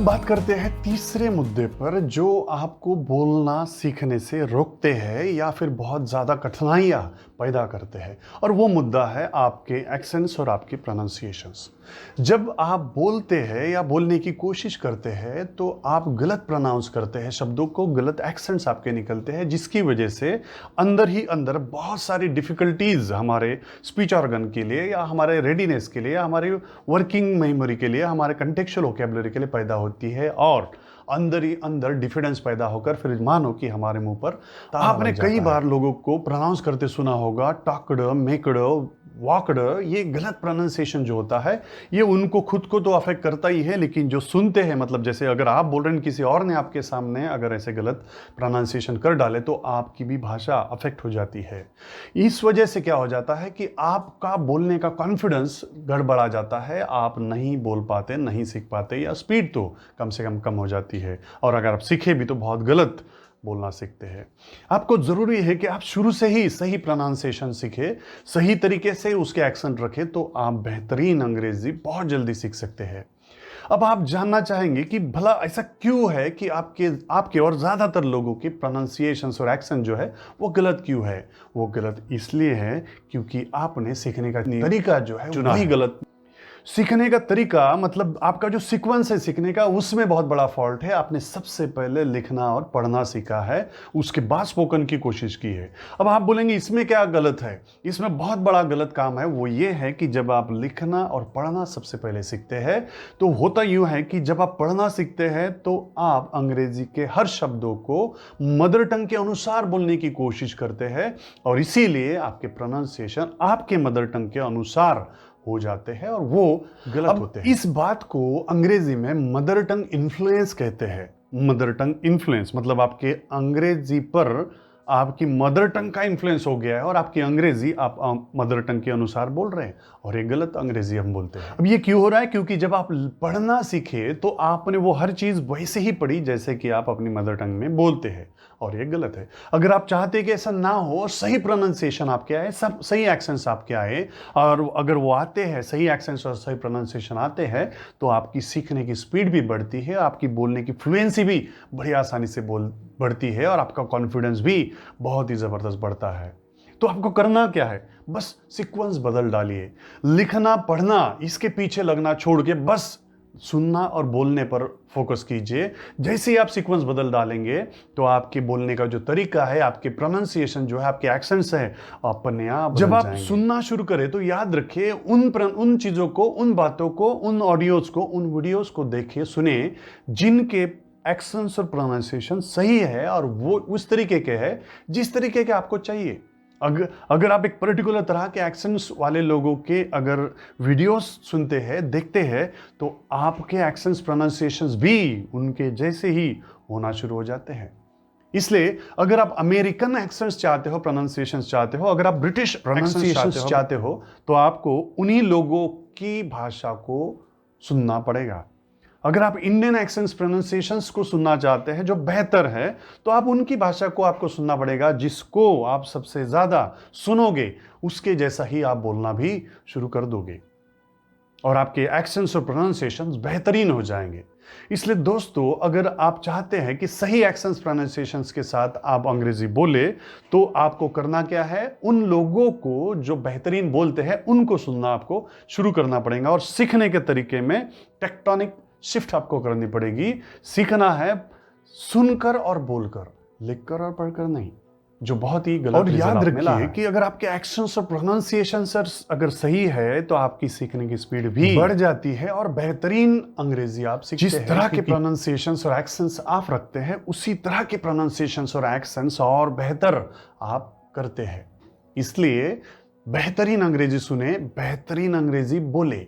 बात करते हैं तीसरे मुद्दे पर जो आपको बोलना सीखने से रोकते हैं या फिर बहुत ज़्यादा कठिनाइयाँ पैदा करते हैं, और वो मुद्दा है आपके एक्सेंट्स और आपकी प्रोनाउंसिएशंस। जब आप बोलते हैं या बोलने की कोशिश करते हैं तो आप गलत प्रोनाउंस करते हैं शब्दों को, गलत एक्सेंट्स आपके निकलते हैं, जिसकी वजह से अंदर ही अंदर बहुत सारी डिफ़िकल्टीज़ हमारे स्पीच ऑर्गन के लिए या हमारे रेडीनेस के लिए या हमारी वर्किंग मेमोरी के लिए, हमारे कंटेक्चुअल वोकैबुलरी के लिए पैदा होती है, और अंदर ही अंदर डिफिडेंस पैदा होकर फिर मानो कि हमारे मुंह पर आपने कई बार लोगों को प्रोनाउंस करते सुना होगा, टॉक्ड, मेकड, वॉकड। ये गलत प्रोनाउंसिएशन जो होता है ये उनको खुद को तो अफेक्ट करता ही है, लेकिन जो सुनते हैं, मतलब जैसे अगर आप बोल रहे हैं किसी और ने आपके सामने अगर ऐसे गलत प्रोनाउंसिएशन कर डाले तो आपकी भी भाषा अफेक्ट हो जाती है। इस वजह से क्या हो जाता है कि आपका बोलने का कॉन्फिडेंस गड़बड़ा जाता है, आप नहीं बोल पाते, नहीं सीख पाते, या स्पीड तो कम से कम हो जाती है, और अगर आप सीखे भी तो बहुत गलत बोलना सीखते हैं। आपको ज़रूरी है कि आप शुरू से ही सही प्रोनाउंसिएशन सीखें, सही तरीके से उसके एक्सेंट रखें, तो आप बेहतरीन अंग्रेजी बहुत जल्दी सीख सकते हैं। अब आप जानना चाहेंगे कि भला ऐसा क्यों है कि आपके और ज़्यादातर लोगों के प्रोनाउंसिएशंस और एक्सेंट जो है वो गलत क्यों है। वो गलत इसलिए है क्योंकि आपने सीखने का तरीका जो है वही गलत। सीखने का तरीका मतलब आपका जो सीक्वेंस है सीखने का, उसमें बहुत बड़ा फॉल्ट है। आपने सबसे पहले लिखना और पढ़ना सीखा है, उसके बाद स्पोकन की कोशिश की है। अब आप बोलेंगे इसमें क्या गलत है। इसमें बहुत बड़ा गलत काम है। वो ये है कि जब आप लिखना और पढ़ना सबसे पहले सीखते हैं तो होता यूँ है कि जब आप पढ़ना सीखते हैं तो आप अंग्रेजी के हर शब्दों को मदर टंग के अनुसार बोलने की कोशिश करते हैं, और इसीलिए आपके प्रोनाउंसिएशन आपके मदर टंग के अनुसार हो जाते हैं और वो गलत होते हैं। इस बात को अंग्रेजी में मदर टंग इन्फ्लुएंस कहते हैं। मदर टंग इन्फ्लुएंस मतलब आपके अंग्रेजी पर आपकी मदर टंग का इन्फ्लुएंस हो गया है और आपकी अंग्रेजी आप मदर टंग के अनुसार बोल रहे हैं, और ये गलत अंग्रेजी हम बोलते हैं। अब ये क्यों हो रहा है? क्योंकि जब आप पढ़ना सीखे तो आपने वो हर चीज़ वैसे ही पढ़ी जैसे कि आप अपनी मदर टंग में बोलते हैं, और ये गलत है। अगर आप चाहते कि ऐसा ना हो, सही प्रोनाउंसिएशन आपके आए, सब सही एक्सेंट्स आपके आए, और अगर वो आते हैं, सही एक्सेंट्स और सही प्रोनाउंसिएशन आते हैं, तो आपकी सीखने की स्पीड भी बढ़ती है, आपकी बोलने की फ्लुएंसी भी बड़ी आसानी से बढ़ती है, और आपका कॉन्फिडेंस भी बहुत ही ज़बरदस्त बढ़ता है। तो आपको करना क्या है? बस सीक्वेंस बदल डालिए। लिखना पढ़ना इसके पीछे लगना छोड़ के बस सुनना और बोलने पर फोकस कीजिए। जैसे ही आप सीक्वेंस बदल डालेंगे तो आपके बोलने का जो तरीका है, आपके प्रोनाउंसिएशन जो है, आपके एक्सेंट्स हैं, अपने आप जब आप सुनना शुरू करें तो याद रखिए उन चीज़ों को, उन बातों को, उन ऑडियोज़ को, उन वीडियोज़ को देखिए, सुने जिनके एक्सेंट्स और प्रोनाउंसिएशन सही है और वो उस तरीके के हैं जिस तरीके के आपको चाहिए। अगर आप एक पर्टिकुलर तरह के एक्सेंट्स वाले लोगों के अगर वीडियोस सुनते हैं, देखते हैं, तो आपके एक्सेंट्स प्रोनाउंसिएशंस भी उनके जैसे ही होना शुरू हो जाते हैं। इसलिए अगर आप अमेरिकन एक्सेंट्स चाहते हो, प्रोनाउंसिएशंस चाहते हो, अगर आप ब्रिटिश प्रोनाउंसिएशंस चाहते हो, तो आपको उन्हीं लोगों की भाषा को सुनना पड़ेगा। अगर आप इंडियन एक्सेंट्स प्रोनाउंसिएशंस को सुनना चाहते हैं जो बेहतर है, तो आप उनकी भाषा को आपको सुनना पड़ेगा, जिसको आप सबसे ज़्यादा सुनोगे उसके जैसा ही आप बोलना भी शुरू कर दोगे, और आपके एक्सेंट्स और प्रोनाउंसिएशंस बेहतरीन हो जाएंगे। इसलिए दोस्तों, अगर आप चाहते हैं कि सही एक्सेंट्स प्रोनाउंसिएशंस के साथ आप अंग्रेजी बोले, तो आपको करना क्या है? उन लोगों को जो बेहतरीन बोलते हैं उनको सुनना आपको शुरू करना पड़ेगा, और सीखने के तरीके में टेक्टोनिक शिफ्ट आपको करनी पड़ेगी। सीखना है सुनकर और बोलकर, लिखकर और पढ़कर नहीं, जो बहुत ही गलत। और याद रखिए कि अगर आपके एक्सेंट्स और प्रोनाउंसिएशंस अगर सही है तो आपकी सीखने की स्पीड भी बढ़ जाती है और बेहतरीन अंग्रेजी आप सीखते हैं। जिस तरह के प्रोनाउंसिएशंस और एक्सेंट्स आप रखते हैं, उसी तरह के प्रोनाउंसिएशंस और एक्सेंट्स और बेहतर आप करते हैं। इसलिए बेहतरीन अंग्रेजी सुने, बेहतरीन अंग्रेजी बोले।